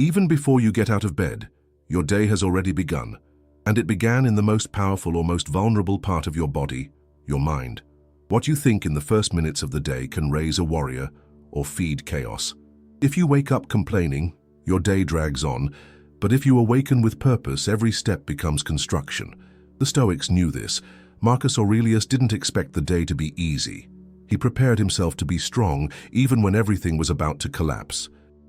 Even before you get out of bed, your day has already begun, and it began in the most powerful or most vulnerable part of your body, your mind. What you think in the first minutes of the day can raise a warrior or feed chaos. If you wake up complaining, your day drags on, but if you awaken with purpose, every step becomes construction. The Stoics knew this. Marcus Aurelius didn't expect the day to be easy. He prepared himself to be strong, even when everything was about to collapse.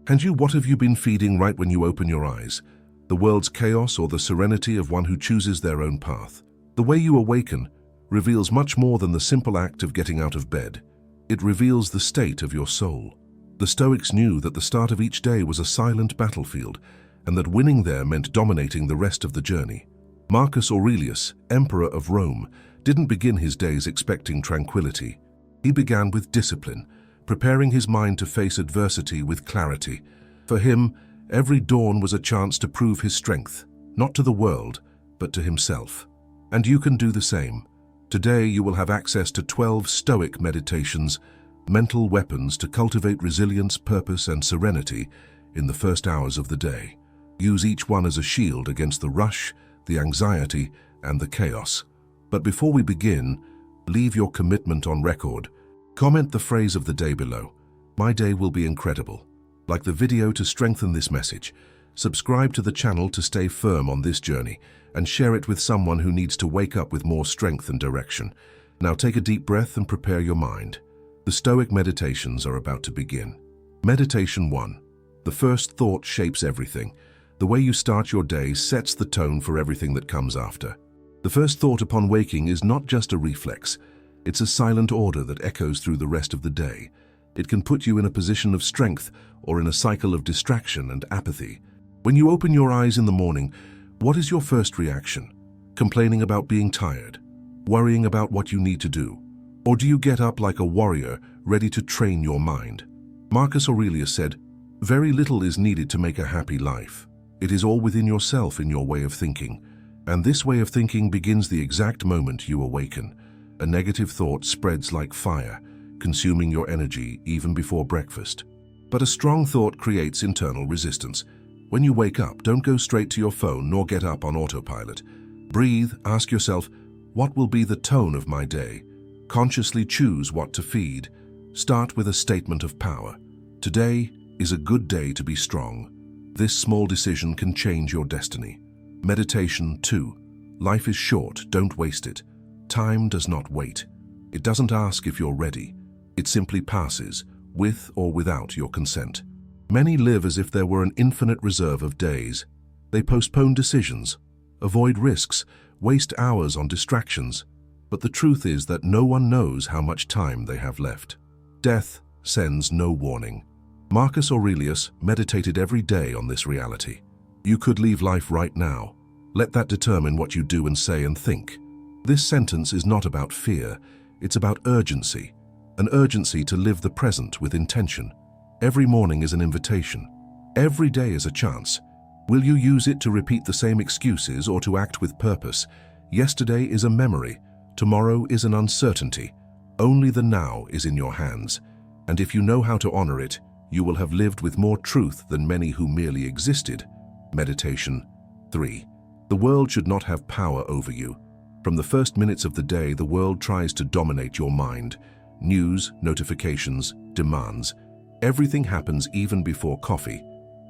And you, what have you been feeding right when you open your eyes? The world's chaos or the serenity of one who chooses their own path? The way you awaken reveals much more than the simple act of getting out of bed. It reveals the state of your soul. The Stoics knew that the start of each day was a silent battlefield, and that winning there meant dominating the rest of the journey. Marcus Aurelius, emperor of Rome, didn't begin his days expecting tranquility. He began with discipline, preparing his mind to face adversity with clarity. For him, every dawn was a chance to prove his strength, not to the world, but to himself. And you can do the same. Today you will have access to 12 Stoic meditations, mental weapons to cultivate resilience, purpose, and serenity in the first hours of the day. Use each one as a shield against the rush, the anxiety, and the chaos. But before we begin, leave your commitment on record. Comment the phrase of the day below. My day will be incredible. Like the video to strengthen this message. Subscribe to the channel to stay firm on this journey, and share it with someone who needs to wake up with more strength and direction. Now take a deep breath and prepare your mind. The Stoic meditations are about to begin. Meditation 1. The first thought shapes everything. The way you start your day sets the tone for everything that comes after. The first thought upon waking is not just a reflex. It's a silent order that echoes through the rest of the day. It can put you in a position of strength or in a cycle of distraction and apathy. When you open your eyes in the morning, what is your first reaction? Complaining about being tired? Worrying about what you need to do? Or do you get up like a warrior, ready to train your mind? Marcus Aurelius said, "Very little is needed to make a happy life. It is all within yourself in your way of thinking. And this way of thinking begins the exact moment you awaken. A negative thought spreads like fire, consuming your energy even before breakfast. But a strong thought creates internal resistance. When you wake up, don't go straight to your phone nor get up on autopilot. Breathe, ask yourself, what will be the tone of my day? Consciously choose what to feed. Start with a statement of power. Today is a good day to be strong. This small decision can change your destiny. Meditation 2. Life is short, don't waste it. Time does not wait. It doesn't ask if you're ready. It simply passes, with or without your consent. Many live as if there were an infinite reserve of days. They postpone decisions, avoid risks, waste hours on distractions. But the truth is that no one knows how much time they have left. Death sends no warning. Marcus Aurelius meditated every day on this reality. You could leave life right now. Let that determine what you do and say and think. This sentence is not about fear, it's about urgency. An urgency to live the present with intention. Every morning is an invitation. Every day is a chance. Will you use it to repeat the same excuses or to act with purpose? Yesterday is a memory. Tomorrow is an uncertainty. Only the now is in your hands. And if you know how to honor it, you will have lived with more truth than many who merely existed. Meditation 3. The world should not have power over you. From the first minutes of the day, the world tries to dominate your mind. News, notifications, demands. Everything happens even before coffee,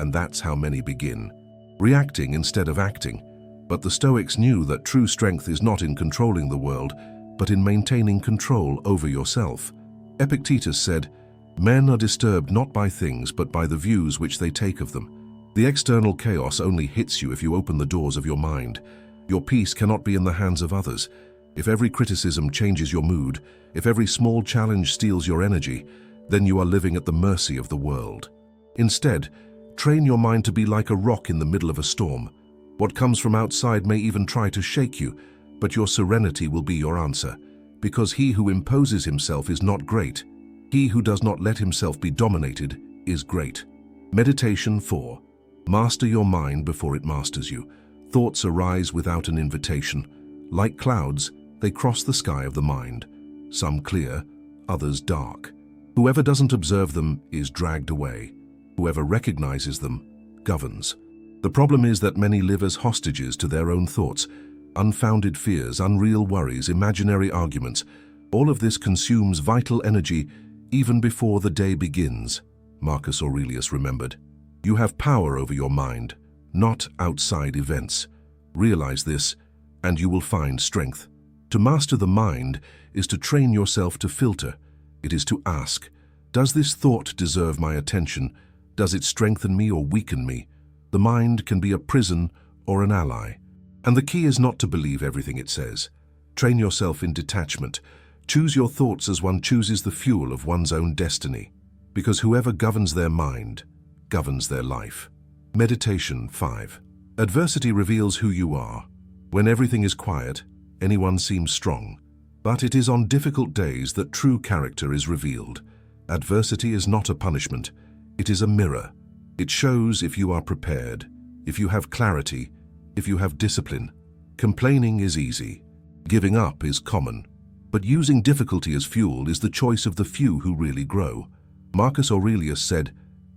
and that's how many begin. Reacting instead of acting. But the Stoics knew that true strength is not in controlling the world, but in maintaining control over yourself. Epictetus said, "Men are disturbed not by things, but by the views which they take of them." The external chaos only hits you if you open the doors of your mind. Your peace cannot be in the hands of others. If every criticism changes your mood, if every small challenge steals your energy, then you are living at the mercy of the world. Instead, train your mind to be like a rock in the middle of a storm. What comes from outside may even try to shake you, but your serenity will be your answer, because he who imposes himself is not great. He who does not let himself be dominated is great. Meditation 4. Master your mind before it masters you. Thoughts arise without an invitation. Like clouds, they cross the sky of the mind. Some clear, others dark. Whoever doesn't observe them is dragged away. Whoever recognizes them governs. The problem is that many live as hostages to their own thoughts, unfounded fears, unreal worries, imaginary arguments. All of this consumes vital energy even before the day begins. Marcus Aurelius remembered. You have power over your mind, not outside events. Realize this, and you will find strength. To master the mind is to train yourself to filter. It is to ask, does this thought deserve my attention? Does it strengthen me or weaken me? The mind can be a prison or an ally. And the key is not to believe everything it says. Train yourself in detachment. Choose your thoughts as one chooses the fuel of one's own destiny. Because whoever governs their mind, governs their life. Meditation 5. Adversity reveals who you are. When everything is quiet, anyone seems strong. But it is on difficult days that true character is revealed. Adversity is not a punishment. It is a mirror. It shows if you are prepared, if you have clarity, if you have discipline. Complaining is easy. Giving up is common. But using difficulty as fuel is the choice of the few who really grow. Marcus Aurelius said,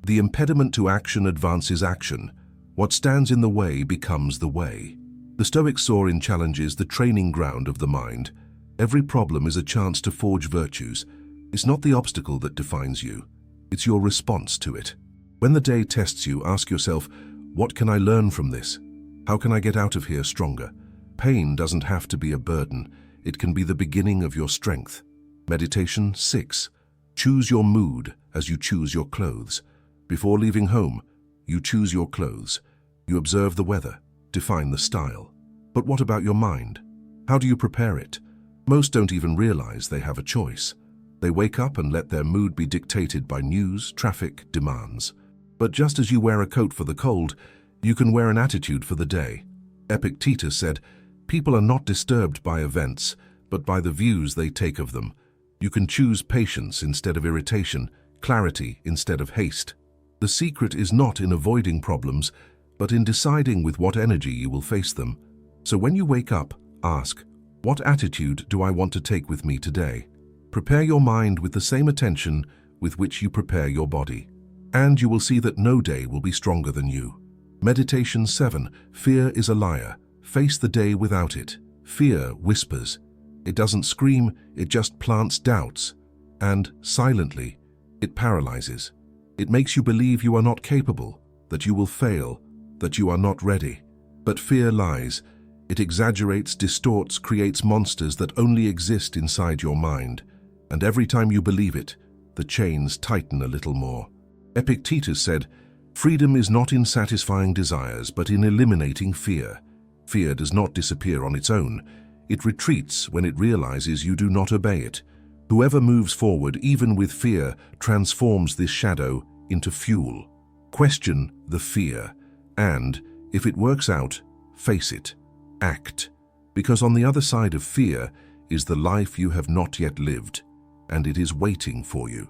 "The impediment to action advances action. What stands in the way becomes the way." The Stoics saw in challenges the training ground of the mind. Every problem is a chance to forge virtues. It's not the obstacle that defines you. It's your response to it. When the day tests you, ask yourself, what can I learn from this? How can I get out of here stronger? Pain doesn't have to be a burden. It can be the beginning of your strength. Meditation 6. Choose your mood as you choose your clothes. Before leaving home, you choose your clothes. You observe the weather, define the style. But what about your mind? How do you prepare it? Most don't even realize they have a choice. They wake up and let their mood be dictated by news, traffic, demands. But just as you wear a coat for the cold, you can wear an attitude for the day. Epictetus said, "People are not disturbed by events, but by the views they take of them." You can choose patience instead of irritation, clarity instead of haste. The secret is not in avoiding problems, but in deciding with what energy you will face them. So when you wake up, ask, what attitude do I want to take with me today? Prepare your mind with the same attention with which you prepare your body. And you will see that no day will be stronger than you. Meditation 7. Fear is a liar. Face the day without it. Fear whispers. It doesn't scream, it just plants doubts. And, silently, it paralyzes. It makes you believe you are not capable, that you will fail, that you are not ready. But fear lies. It exaggerates, distorts, creates monsters that only exist inside your mind. And every time you believe it, the chains tighten a little more. Epictetus said, "Freedom is not in satisfying desires, but in eliminating fear." Fear does not disappear on its own. It retreats when it realizes you do not obey it. Whoever moves forward, even with fear, transforms this shadow into fuel. Question the fear, and, if it works out, face it. Act. Because on the other side of fear is the life you have not yet lived, and it is waiting for you.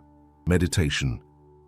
Meditation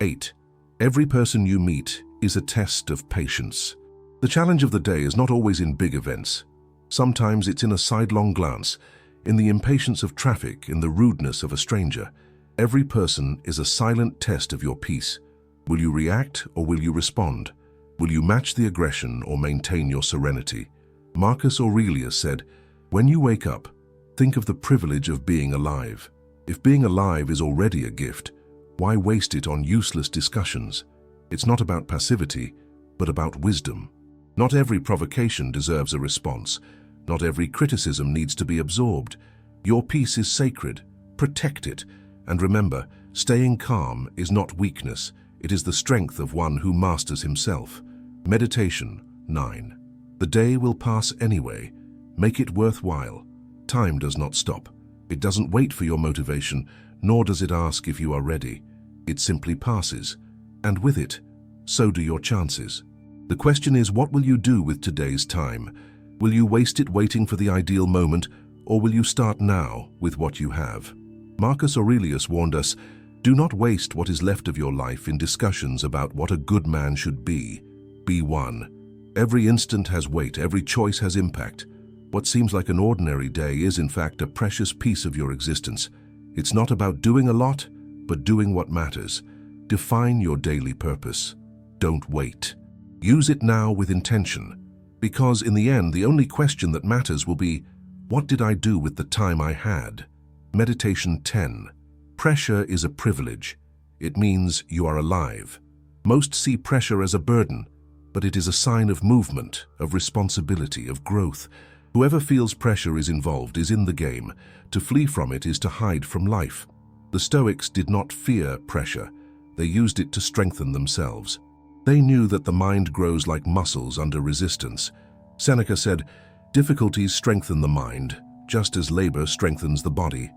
8. Every person you meet is a test of patience. The challenge of the day is not always in big events. Sometimes it's in a sidelong glance, in the impatience of traffic, in the rudeness of a stranger. Every person is a silent test of your peace. Will you react or will you respond? Will you match the aggression or maintain your serenity? Marcus Aurelius said, "When you wake up, think of the privilege of being alive. If being alive is already a gift, why waste it on useless discussions? It's not about passivity, but about wisdom. Not every provocation deserves a response. Not every criticism needs to be absorbed. Your peace is sacred. Protect it. And remember, staying calm is not weakness. It is the strength of one who masters himself." Meditation 9. The day will pass anyway. Make it worthwhile. Time does not stop. It doesn't wait for your motivation, nor does it ask if you are ready. It simply passes. And with it, so do your chances. The question is, what will you do with today's time? Will you waste it waiting for the ideal moment, or will you start now with what you have? Marcus Aurelius warned us, "Do not waste what is left of your life in discussions about what a good man should be. Be one." Every instant has weight, every choice has impact. What seems like an ordinary day is in fact a precious piece of your existence. It's not about doing a lot, but doing what matters. Define your daily purpose. Don't wait. Use it now with intention, because in the end, the only question that matters will be, what did I do with the time I had? Meditation 10. Pressure is a privilege. It means you are alive. Most see pressure as a burden, but it is a sign of movement, of responsibility, of growth. Whoever feels pressure is involved is in the game. To flee from it is to hide from life. The Stoics did not fear pressure. They used it to strengthen themselves. They knew that the mind grows like muscles under resistance. Seneca said, "Difficulties strengthen the mind, just as labor strengthens the body.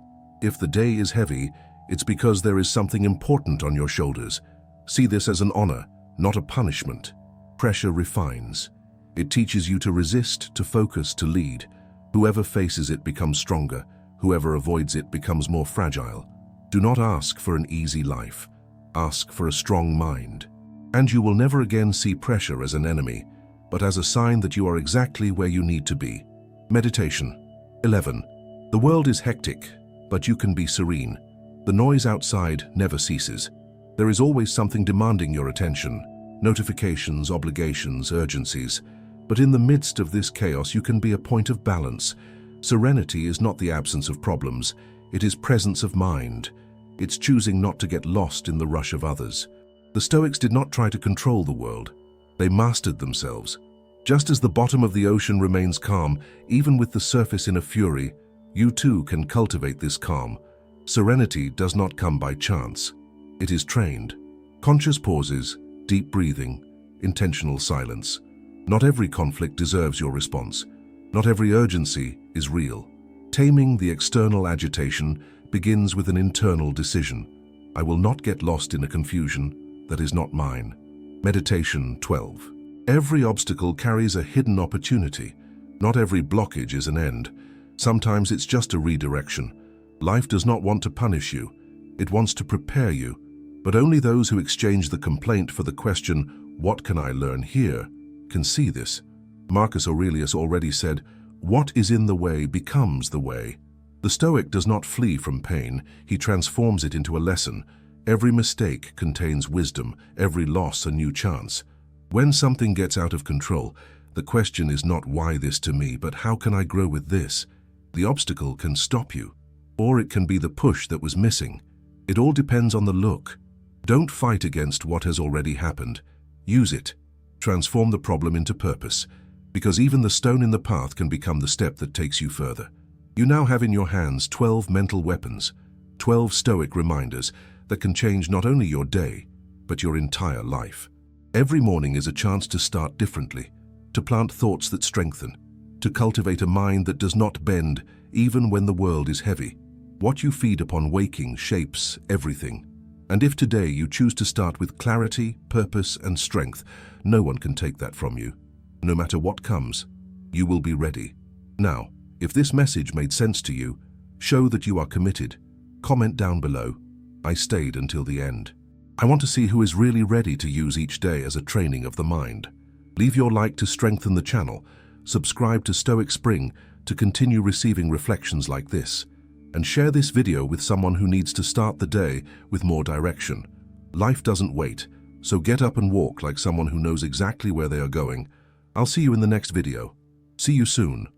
If the day is heavy, it's because there is something important on your shoulders. See this as an honor, not a punishment." Pressure refines. It teaches you to resist, to focus, to lead. Whoever faces it becomes stronger. Whoever avoids it becomes more fragile. Do not ask for an easy life. Ask for a strong mind. And you will never again see pressure as an enemy, but as a sign that you are exactly where you need to be. Meditation 11. The world is hectic, but you can be serene. The noise outside never ceases. There is always something demanding your attention. Notifications, obligations, urgencies. But in the midst of this chaos, you can be a point of balance. Serenity is not the absence of problems. It is presence of mind. It's choosing not to get lost in the rush of others. The Stoics did not try to control the world. They mastered themselves. Just as the bottom of the ocean remains calm, even with the surface in a fury, you too can cultivate this calm. Serenity does not come by chance. It is trained. Conscious pauses, deep breathing, intentional silence. Not every conflict deserves your response. Not every urgency is real. Taming the external agitation begins with an internal decision. I will not get lost in a confusion that is not mine. Meditation 12. Every obstacle carries a hidden opportunity. Not every blockage is an end. Sometimes it's just a redirection. Life does not want to punish you. It wants to prepare you. But only those who exchange the complaint for the question, "What can I learn here?" can see this. Marcus Aurelius already said, "What is in the way becomes the way." The Stoic does not flee from pain. He transforms it into a lesson. Every mistake contains wisdom, every loss a new chance. When something gets out of control, the question is not why this to me, but how can I grow with this? The obstacle can stop you, or it can be the push that was missing. It all depends on the look. Don't fight against what has already happened. Use it. Transform the problem into purpose, because even the stone in the path can become the step that takes you further. You now have in your hands 12 mental weapons, 12 Stoic reminders that can change not only your day, but your entire life. Every morning is a chance to start differently, to plant thoughts that strengthen, to cultivate a mind that does not bend even when the world is heavy. What you feed upon waking shapes everything. And if today you choose to start with clarity, purpose, and strength, no one can take that from you. No matter what comes, you will be ready. Now, if this message made sense to you, show that you are committed. Comment down below. I stayed until the end. I want to see who is really ready to use each day as a training of the mind. Leave your like to strengthen the channel. Subscribe to Stoic Spring to continue receiving reflections like this. And share this video with someone who needs to start the day with more direction. Life doesn't wait, so get up and walk like someone who knows exactly where they are going. I'll see you in the next video. See you soon.